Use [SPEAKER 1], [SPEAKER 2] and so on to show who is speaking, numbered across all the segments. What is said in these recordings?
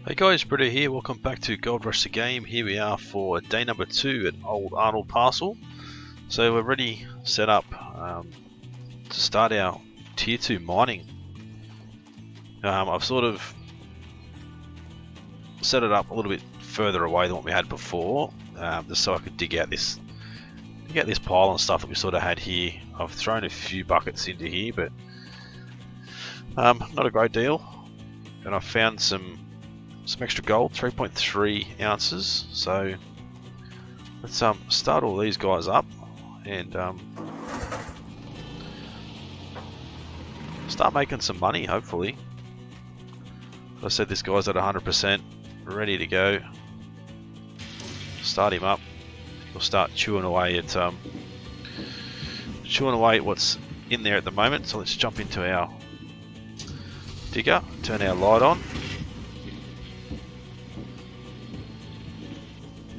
[SPEAKER 1] Hey guys, Britto here. Welcome back to Gold Rush the Game. Here we are for day number 2 at Old Arnold Parcel. So we're ready, set up to start our tier 2 mining. I've sort of set it up a little bit further away than what we had before, just so I could dig out this pile and stuff that we sort of had here. I've thrown a few buckets into here, but not a great deal. And I found some extra gold, 3.3 ounces. So let's start all these guys up and start making some money, hopefully. As I said, this guy's at 100%, ready to go. Start him up. We'll start chewing away at what's in there at the moment. So let's jump into our digger, turn our light on.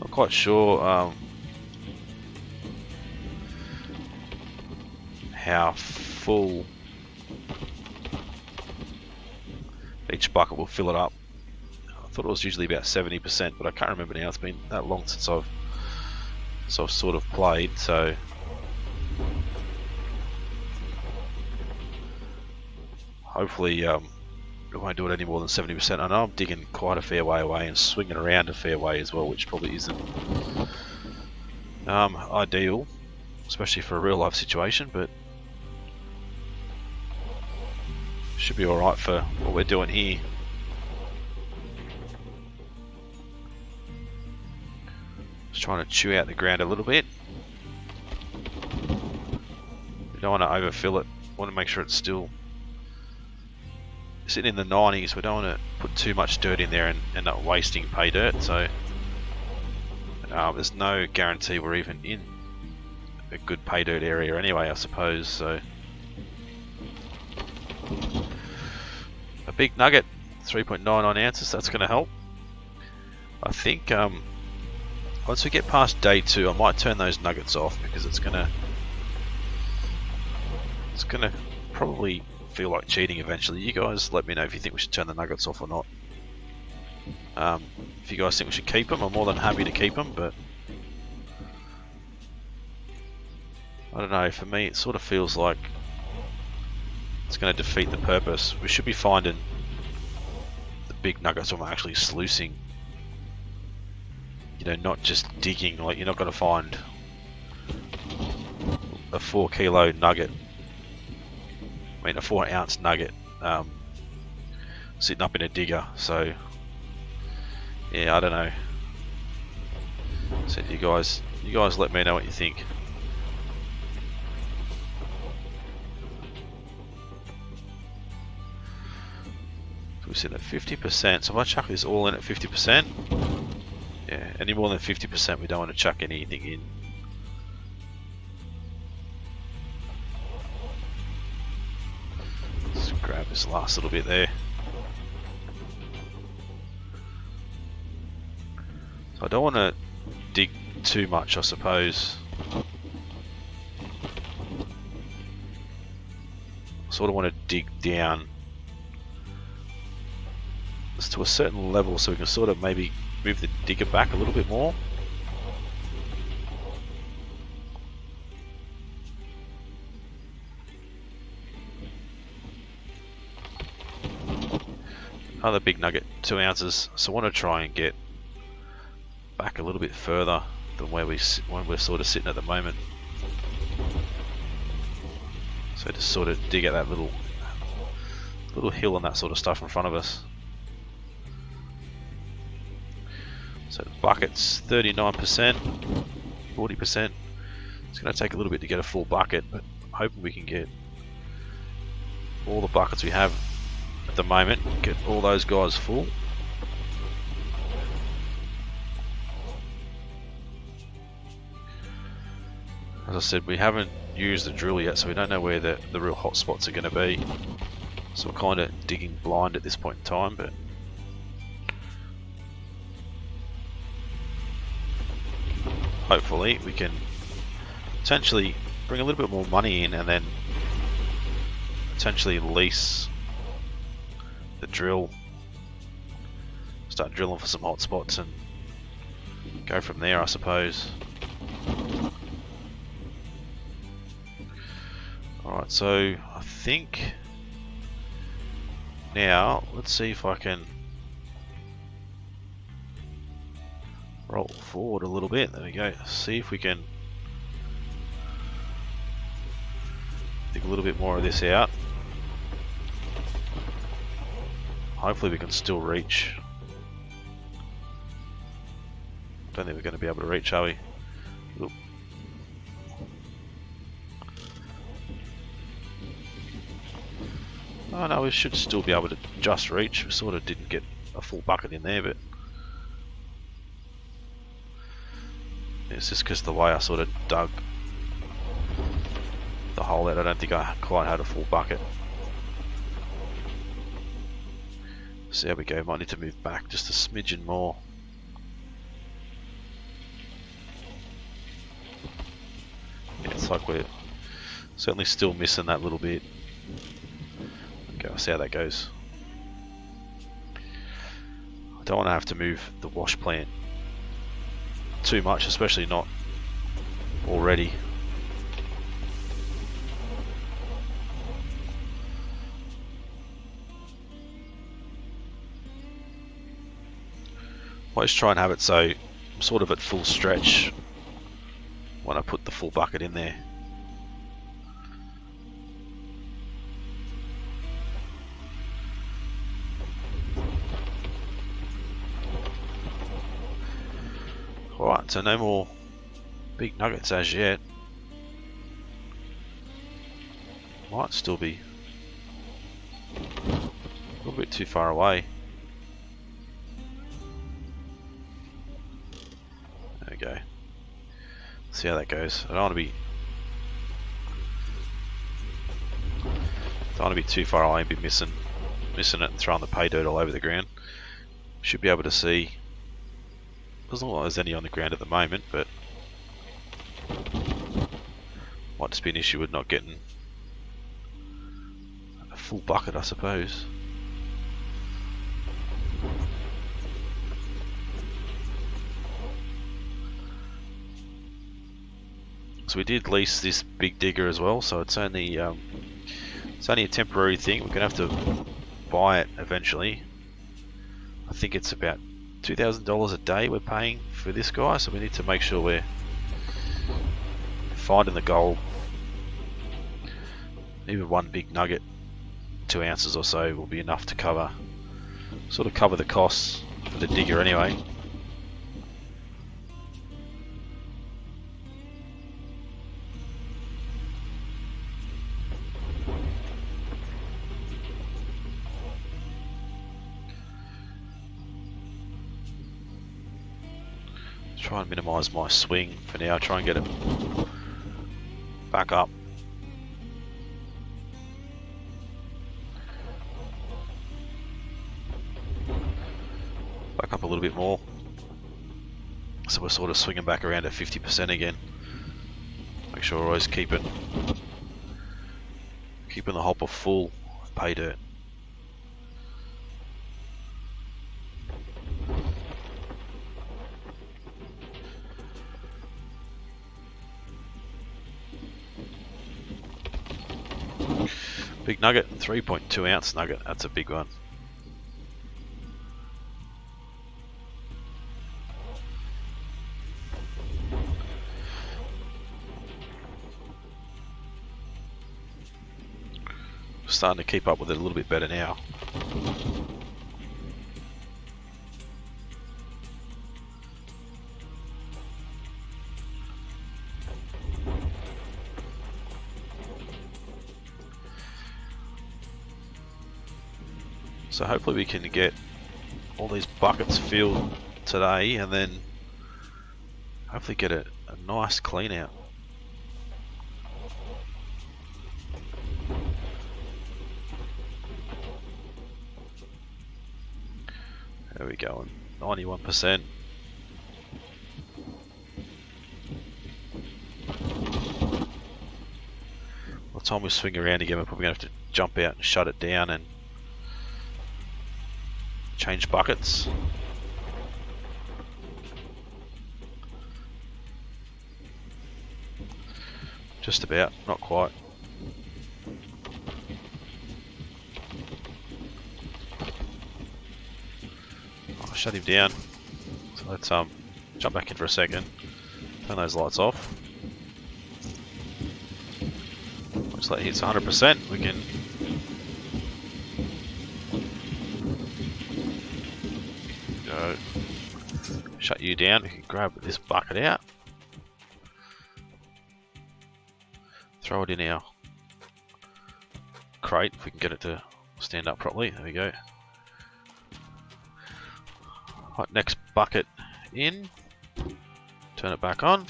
[SPEAKER 1] Not quite sure how full each bucket will fill it up. I thought it was usually about 70%, but I can't remember now. It's been that long since I've sort of played, so hopefully it won't do it any more than 70%. I know I'm digging quite a fair way away and swinging around a fair way as well, which probably isn't ideal, especially for a real life situation, but should be alright for what we're doing here. Just trying to chew out the ground a little bit. We don't want to overfill it. Want to make sure it's still sitting in the 90s. We don't want to put too much dirt in there and end up wasting pay dirt. So there's no guarantee we're even in a good pay dirt area anyway, I suppose. So a big nugget, 3.99 ounces. That's going to help. I think once we get past day 2, I might turn those nuggets off because it's gonna probably feel like cheating eventually. You guys let me know if you think we should turn the nuggets off or not. If you guys think we should keep them, I'm more than happy to keep them, but I don't know, for me it sort of feels like it's going to defeat the purpose. We should be finding the big nuggets when we're actually sluicing. You know, not just digging. Like, you're not going to find a 4 kilo nugget. I mean, a 4 ounce nugget sitting up in a digger. So yeah, I don't know. So you guys let me know what you think. So we sit at 50%. So if I chuck this all in at 50%, yeah, any more than 50%, we don't want to chuck anything in. Let's grab this last little bit there. So I don't want to dig too much, I suppose. I sort of want to dig down just to a certain level so we can sort of maybe move the digger back a little bit more. Another big nugget, 2 ounces. So I want to try and get back a little bit further than where we're sort of sitting at the moment. So just sort of dig at that little hill and that sort of stuff in front of us. So the bucket's 39%, 40%. It's going to take a little bit to get a full bucket, but I'm hoping we can get all the buckets we have at the moment, get all those guys full. As I said, we haven't used the drill yet, so we don't know where the real hot spots are going to be. So we're kind of digging blind at this point in time, but hopefully we can potentially bring a little bit more money in and then potentially lease the drill start drilling for some hot spots and go from there, I suppose. Alright, so I think now let's see if I can roll forward a little bit. There we go. See if we can dig a little bit more of this out. Hopefully we can still reach. Don't think we're going to be able to reach, are we? Oop. Oh no, we should still be able to just reach. We sort of didn't get a full bucket in there, but it's just because the way I sort of dug the hole out, I don't think I quite had a full bucket. So there we go, might need to move back just a smidgen more. Yeah, it's like we're certainly still missing that little bit. Okay, I'll see how that goes. I don't want to have to move the wash plant too much, especially not already. Always try and have it so I'm sort of at full stretch when I put the full bucket in there. Alright, so no more big nuggets as yet. Might still be a little bit too far away. There we go. See how that goes. I don't want to be too far away and be missing it and throwing the pay dirt all over the ground. Should be able to see. Doesn't look like there's any on the ground at the moment, but might just be an issue with not getting a full bucket, I suppose. So we did lease this big digger as well, so it's only a temporary thing. We're gonna have to buy it eventually. I think it's about $2,000 a day we're paying for this guy, so we need to make sure we're finding the gold. Even one big nugget, 2 ounces or so, will be enough to cover the costs for the digger anyway. Try and minimise my swing for now, try and get it back up. Back up a little bit more. So we're sort of swinging back around at 50% again. Make sure we're always keeping the hopper full of pay dirt. Big nugget, 3.2 ounce nugget, that's a big one. Starting to keep up with it a little bit better now. So hopefully we can get all these buckets filled today and then hopefully get a nice clean out. There we go, 91%. By the time we swing around again, we're probably going to have to jump out and shut it down and change buckets. Just about, not quite. I'll shut him down. So let's jump back in for a second. Turn those lights off. Once that hits 100%, we can go shut you down. We can grab this bucket out, throw it in our crate if we can get it to stand up properly. There we go. Right, next bucket in, turn it back on,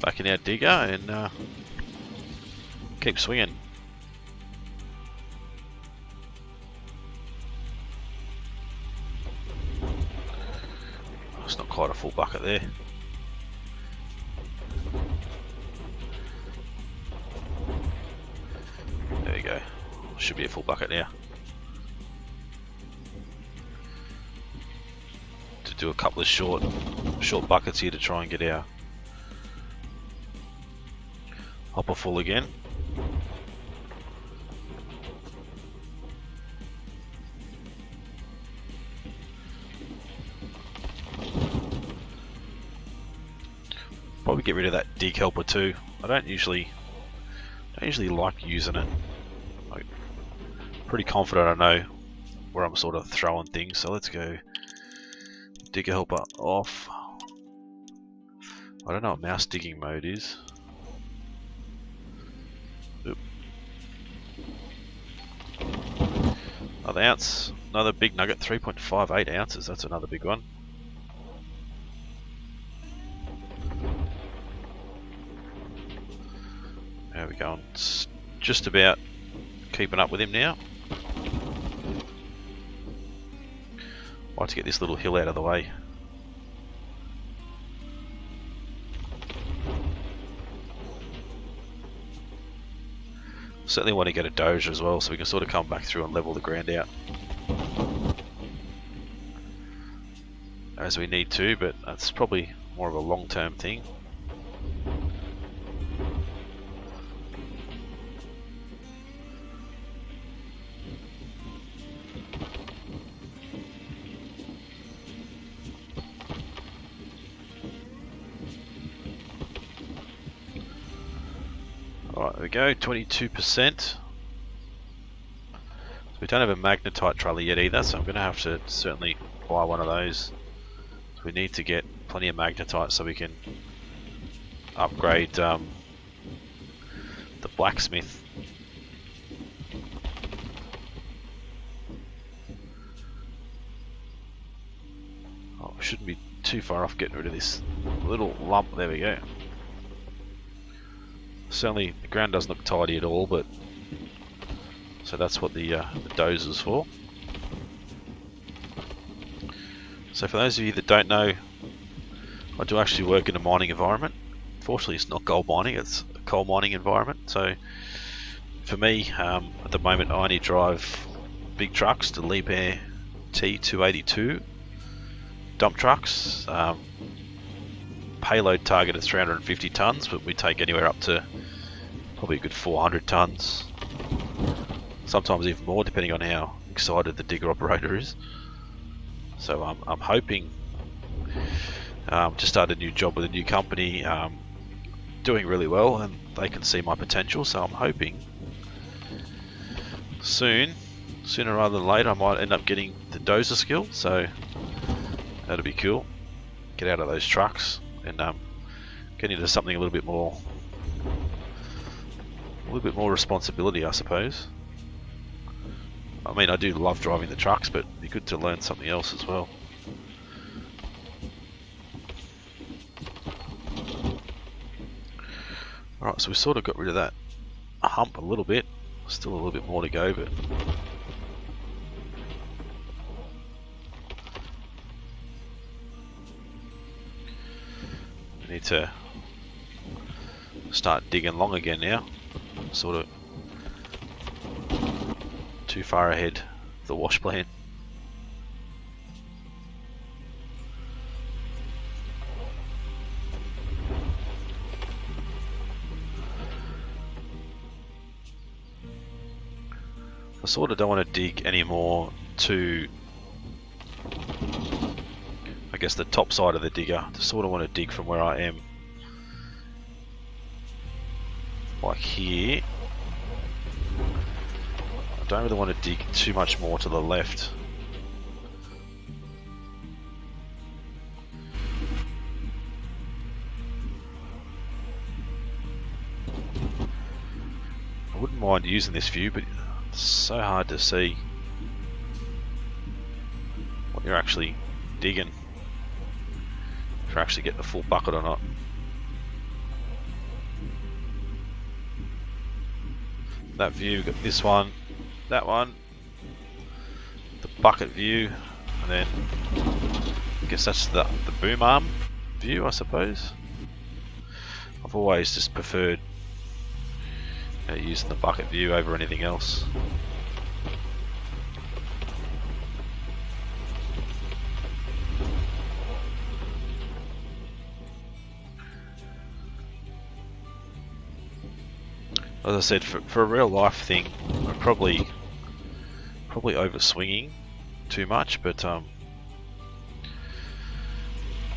[SPEAKER 1] back in our digger, and keep swinging. It's not quite a full bucket there. There we go. Should be a full bucket now. To do a couple of short buckets here to try and get our hopper full again. Probably get rid of that dig helper too. I don't usually like using it. I'm pretty confident I know where I'm sort of throwing things, so let's go digger helper off. I don't know what mouse digging mode is. Oop. Another ounce, another big nugget, 3.58 ounces, that's another big one. There we go, it's just about keeping up with him now. I'd like to get this little hill out of the way. Certainly want to get a dozer as well, so we can sort of come back through and level the ground out as we need to, but that's probably more of a long-term thing. Alright, there we go, 22%. So we don't have a magnetite trolley yet either, so I'm going to have to certainly buy one of those. So we need to get plenty of magnetite so we can upgrade the blacksmith. Oh, we shouldn't be too far off getting rid of this little lump. There we go. Certainly the ground doesn't look tidy at all, but so that's what the dozer's for. So for those of you that don't know, I do actually work in a mining environment. Fortunately, it's not gold mining, it's a coal mining environment. So for me, at the moment, I only drive big trucks, the Liebherr T282 dump trucks. Payload target is 350 tons, but we take anywhere up to probably a good 400 tons. Sometimes even more, depending on how excited the digger operator is. So I'm hoping to start a new job with a new company, doing really well, and they can see my potential. So I'm hoping sooner rather than later, I might end up getting the dozer skill. So that'll be cool. Get out of those trucks and get into something a little bit more responsibility, I suppose. I mean, I do love driving the trucks, but it'd be good to learn something else as well. Alright, so we sort of got rid of that hump a little bit. Still a little bit more to go, but we need to start digging long again now. Sort of too far ahead of the wash plan. sort of don't want to dig anymore to, I guess, the top side of the digger. I sort of want to dig from where I am, like here. I don't really want to dig too much more to the left. I wouldn't mind using this view, but it's so hard to see what you're actually digging, if you actually get the full bucket or not. That view, got this one, that one, the bucket view, and then I guess that's the boom arm view, I suppose. I've always just preferred using the bucket view over anything else. As I said, for a real life thing, I'm probably over swinging too much, but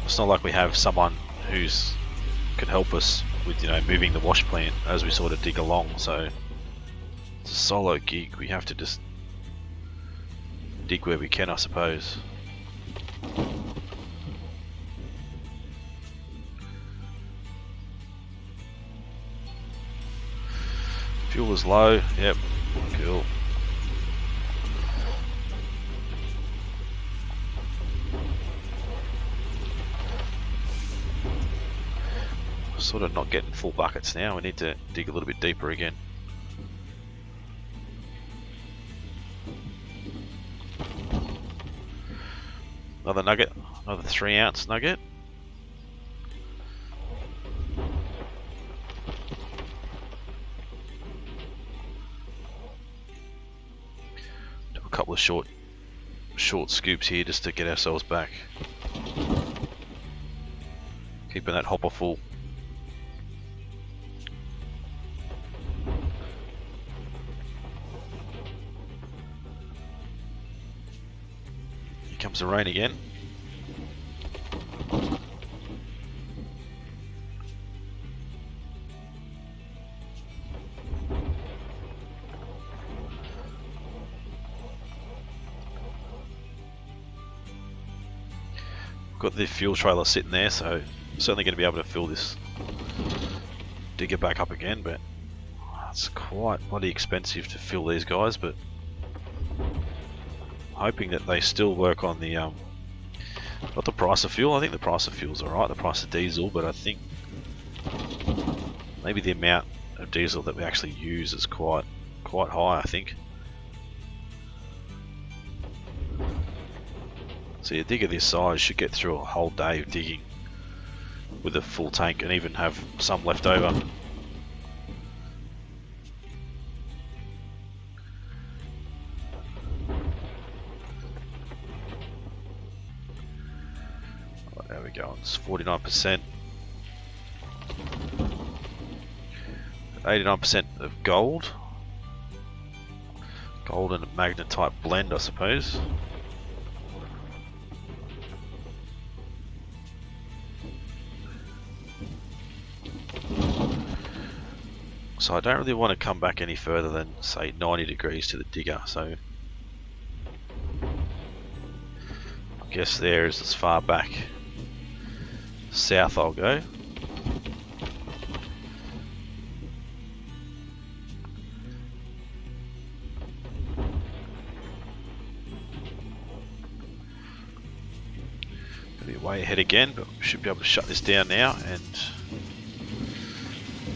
[SPEAKER 1] it's not like we have someone who's can help us with, you know, moving the wash plant as we sort of dig along. So it's a solo gig. We have to just dig where we can, I suppose. Fuel is low. Yep, cool. Sort of not getting full buckets now. We need to dig a little bit deeper again. Another nugget, another 3-ounce nugget. Do a couple of short scoops here just to get ourselves back. Keeping that hopper full. Comes the rain again. Got the fuel trailer sitting there, so certainly going to be able to fill this digger back up again, but it's quite bloody expensive to fill these guys, but hoping that they still work on the not the price of fuel. I think the price of fuel's alright, the price of diesel, but I think maybe the amount of diesel that we actually use is quite high, I think. So a digger this size should get through a whole day of digging with a full tank and even have some left over. There we go, it's 49%. 89% of gold. Gold and a magnetite blend, I suppose. So I don't really want to come back any further than, say, 90 degrees to the digger, so I guess there is as far back south I'll go. Maybe way ahead again, but we should be able to shut this down now, and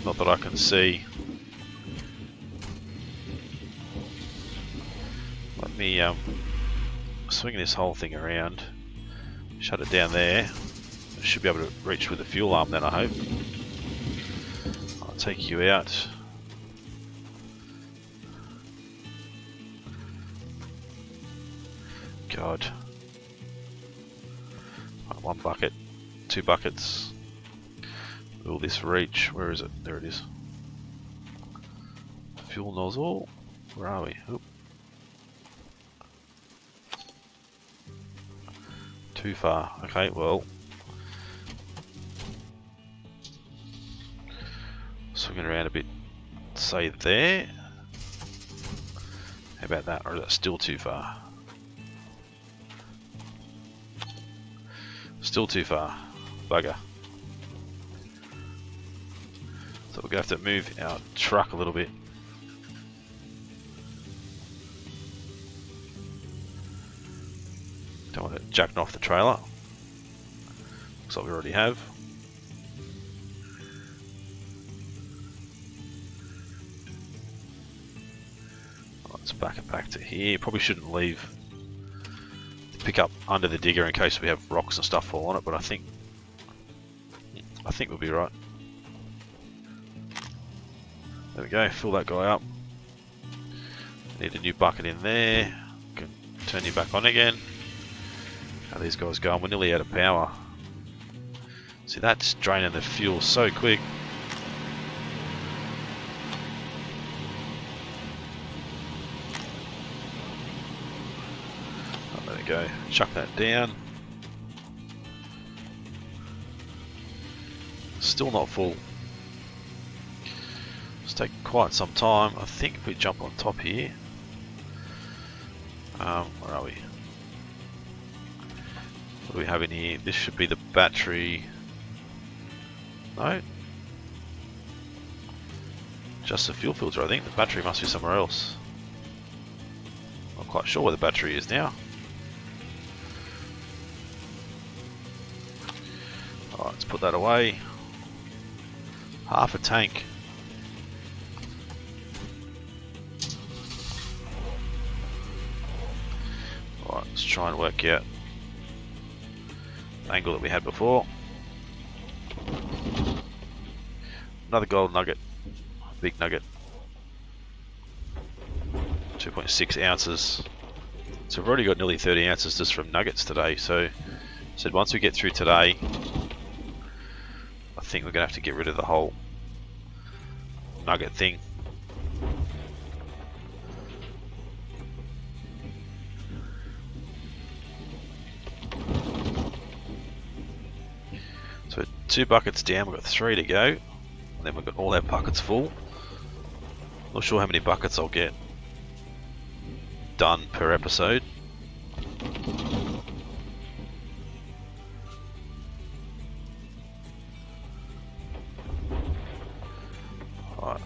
[SPEAKER 1] not that I can see. Let me swing this whole thing around, shut it down there. I should be able to reach with the fuel arm then, I hope. I'll take you out. God. Right, 1 bucket, 2 buckets. Will this reach? Where is it? There it is. Fuel nozzle. Where are we? Oop. Too far. Okay, well. Swinging around a bit, say there. How about that? Or is that still too far? Still too far. Bugger. So we're going to have to move our truck a little bit. Don't want it jacking off the trailer. Looks like we already have. Let's back it back to here. Probably shouldn't leave the pickup under the digger in case we have rocks and stuff fall on it, but I think we'll be right. There we go, fill that guy up. Need a new bucket in there. Can turn you back on again. How are these guys going? We're nearly out of power. See, that's draining the fuel so quick. Oh, there we go. Chuck that down. Still not full. It's taken quite some time. I think if we jump on top here. Where are we? What do we have in here? This should be the battery. No. Just the fuel filter, I think. The battery must be somewhere else. Not quite sure where the battery is now. Alright, let's put that away. Half a tank. Alright, let's try and work out the angle that we had before. Another gold nugget. Big nugget. 2.6 ounces. So we've already got nearly 30 ounces just from nuggets today. So once we get through today, I think we're going to have to get rid of the whole nugget thing. So 2 buckets down, we've got 3 to go. And then we've got all our buckets full. Not sure how many buckets I'll get done per episode. Alright.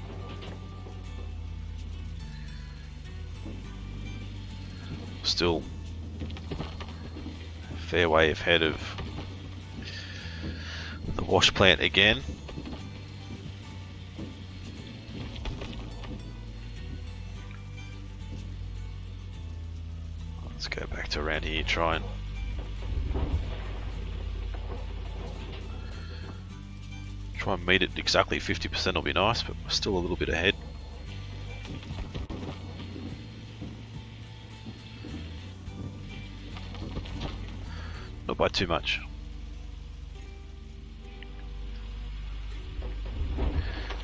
[SPEAKER 1] Still a fair way ahead of the wash plant again. Let's go back to around here, try and meet it exactly 50% will be nice, but we're still a little bit ahead. Not by too much.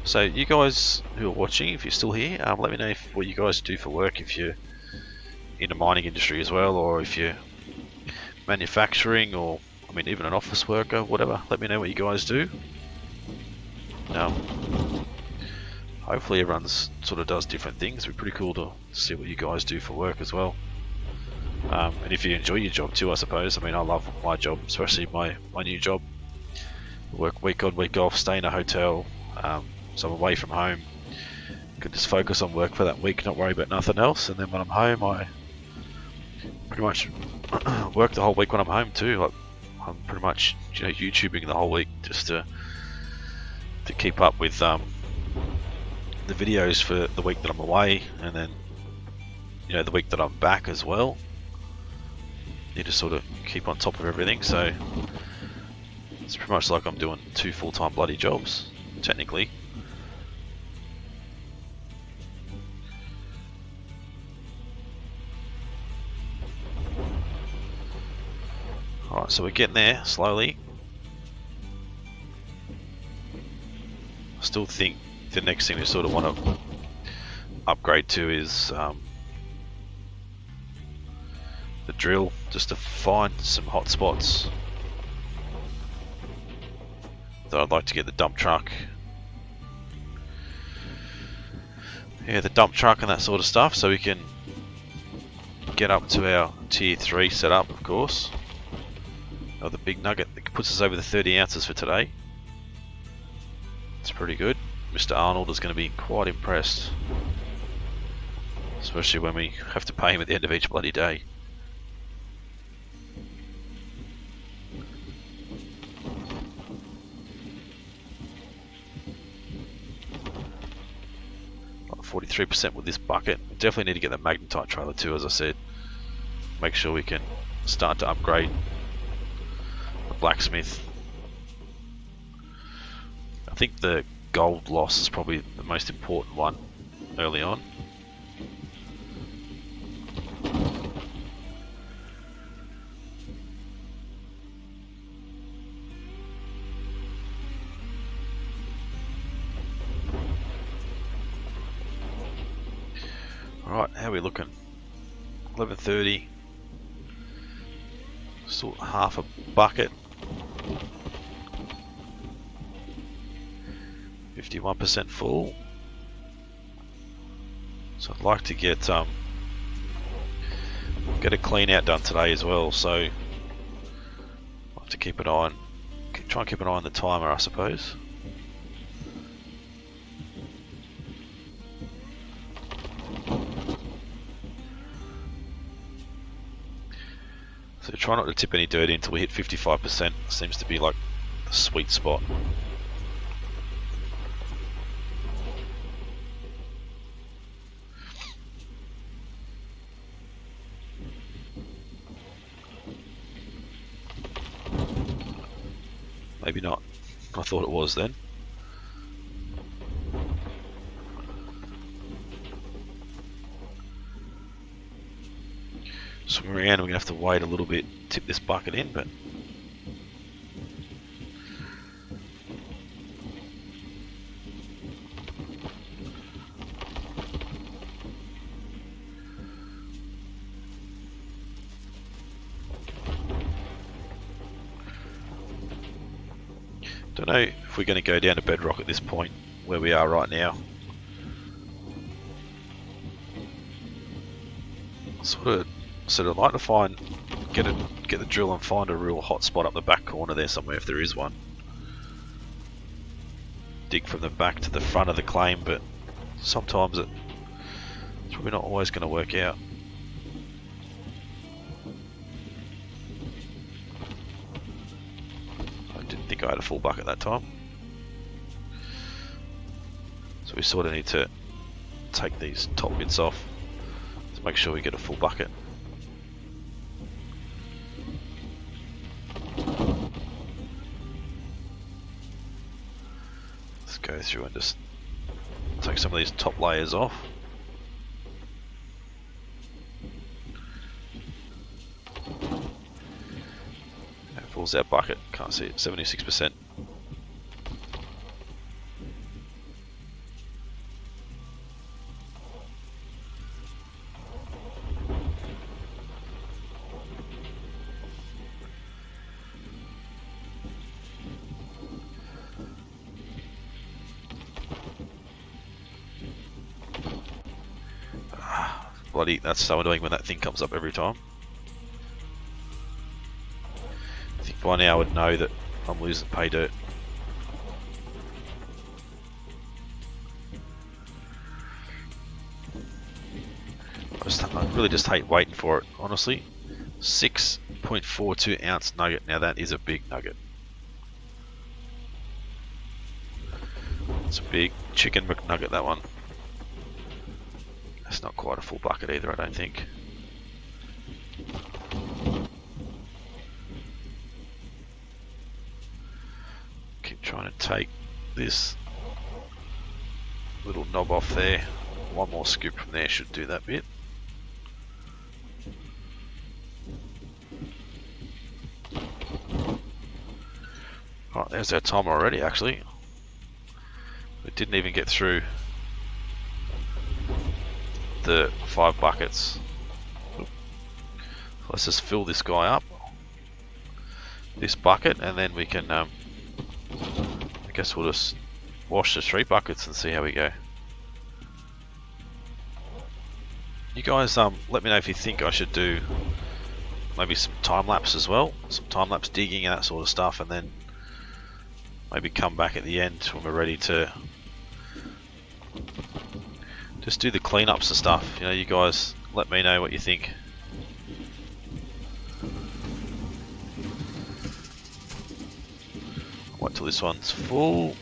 [SPEAKER 1] So you guys who are watching, if you're still here, let me know what you guys do for work, if you're in the mining industry as well, or if you're manufacturing, or I mean even an office worker, whatever. Let me know what you guys do. Hopefully everyone's sort of does different things. It'd be pretty cool to see what you guys do for work as well. And if you enjoy your job too, I suppose. I mean, I love my job, especially my new job. Work week on, week off, stay in a hotel, so I'm away from home. Can just focus on work for that week, not worry about nothing else. And then when I'm home, I pretty much work the whole week when I'm home too. Like, I'm pretty much, YouTubing the whole week just to keep up with the videos for the week that I'm away, and then the week that I'm back as well. Need to sort of keep on top of everything, so it's pretty much like I'm doing 2 full-time bloody jobs, technically. Alright, so we're getting there slowly. I still think the next thing we sort of want to upgrade to is the drill just to find some hot spots. Though I'd like to get the dump truck. Yeah, the dump truck and that sort of stuff, so we can get up to our tier 3 setup, of course. Another big nugget that puts us over the 30 ounces for today. It's pretty good. Mr. Arnold is going to be quite impressed. Especially when we have to pay him at the end of each bloody day. Like 43% with this bucket. We definitely need to get the magnetite trailer too, as I said. Make sure we can start to upgrade the blacksmith. I think the gold loss is probably the most important one early on. Alright, how are we looking? 11:30. Still half a bucket. 51% full. So I'd like to get a clean out done today as well. So I'll have to keep an eye on, try and keep an eye on the timer, I suppose. So try not to tip any dirt in until we hit 55%. Seems to be like the sweet spot. Maybe not. I thought it was then. Swing around, we're going to have to wait a little bit, tip this bucket in, but don't know if we're going to go down to bedrock at this point where we are right now. Sort of like to get the drill and find a real hot spot up the back corner there somewhere if there is one. Dig from the back to the front of the claim, but sometimes it's probably not always going to work out. I didn't think I had a full bucket that time. So we sort of need to take these top bits off to make sure we get a full bucket. Let's go through and just take some of these top layers off. How full's our bucket? Can't see it, 76%. Bloody, that's so annoying when that thing comes up every time. I think by now I would know that I'm losing pay dirt. I really just hate waiting for it, honestly. 6.42 ounce nugget, now that is a big nugget. It's a big chicken McNugget, that one. That's not quite a full bucket either, I don't think. Keep trying to take this little knob off there. One more scoop from there should do that bit. Right, there's our timer already actually. We didn't even get through the 5 buckets. Let's just fill this guy up, this bucket, and then we can, I guess we'll just wash the 3 buckets and see how we go. You guys, let me know if you think I should do maybe some time lapse as well, some time lapse digging and that sort of stuff, and then maybe come back at the end when we're ready to just do the cleanups and stuff. You know, you guys let me know what you think. Wait till this one's full.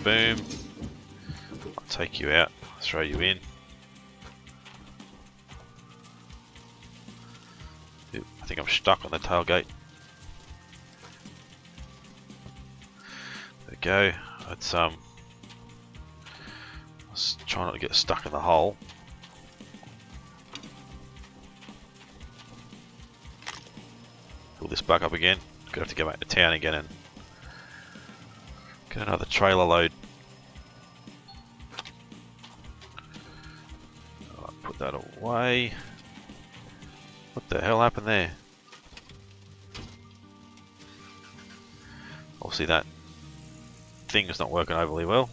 [SPEAKER 1] Boom. I'll take you out, throw you in. Ooh, I think I'm stuck on the tailgate. There we go. Let's try not to get stuck in the hole. Fill this back up again. Gonna have to go back to town again and get another trailer load. I'll put that away. What the hell happened there? Obviously that thing is not working overly well.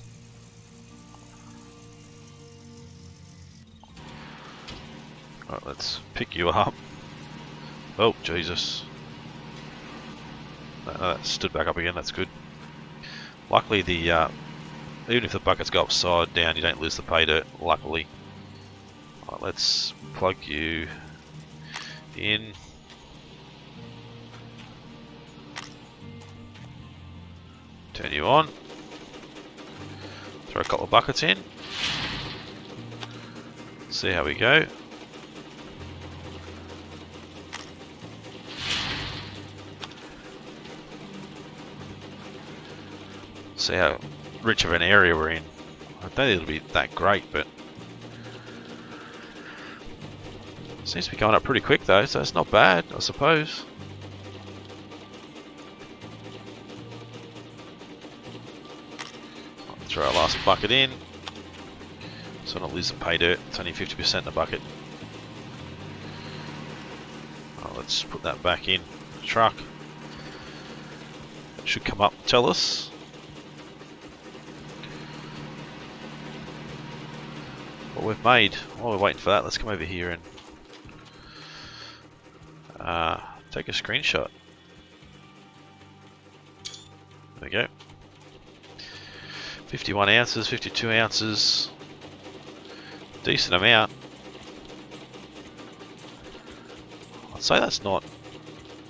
[SPEAKER 1] Right, let's pick you up. Oh, Jesus. No, that stood back up again, that's good. Luckily, even if the buckets go upside down, you don't lose the pay dirt, luckily. Right, let's plug you in. Turn you on. Throw a couple of buckets in. See how we go. See how rich of an area we're in. I don't think it'll be that great, but it seems to be going up pretty quick though, so it's not bad, I suppose. I'll throw our last bucket in, so not lose the pay dirt. It's only 50% in the bucket. Oh, let's put that back in the truck. It should come up and tell us. What we've made. While we're waiting for that, let's come over here and take a screenshot. There we go. 51 ounces, 52 ounces. Decent amount. I'd say that's not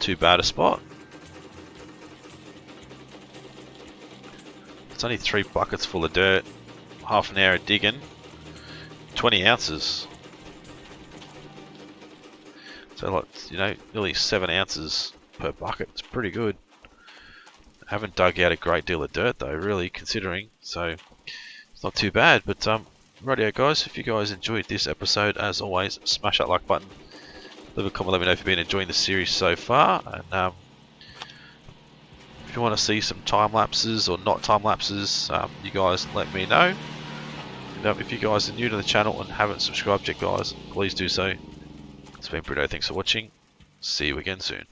[SPEAKER 1] too bad a spot. It's only 3 buckets full of dirt, half an hour of digging. 20 ounces. So like, you know, nearly 7 ounces per bucket. It's pretty good. Haven't dug out a great deal of dirt though, really, considering. So it's not too bad. But rightio guys, if you guys enjoyed this episode, as always, smash that like button. Leave a comment, let me know if you've been enjoying the series so far. And if you want to see some time lapses or not time lapses, you guys let me know. And if you guys are new to the channel and haven't subscribed yet, guys, please do so. It's been Britto. Thanks for watching. See you again soon.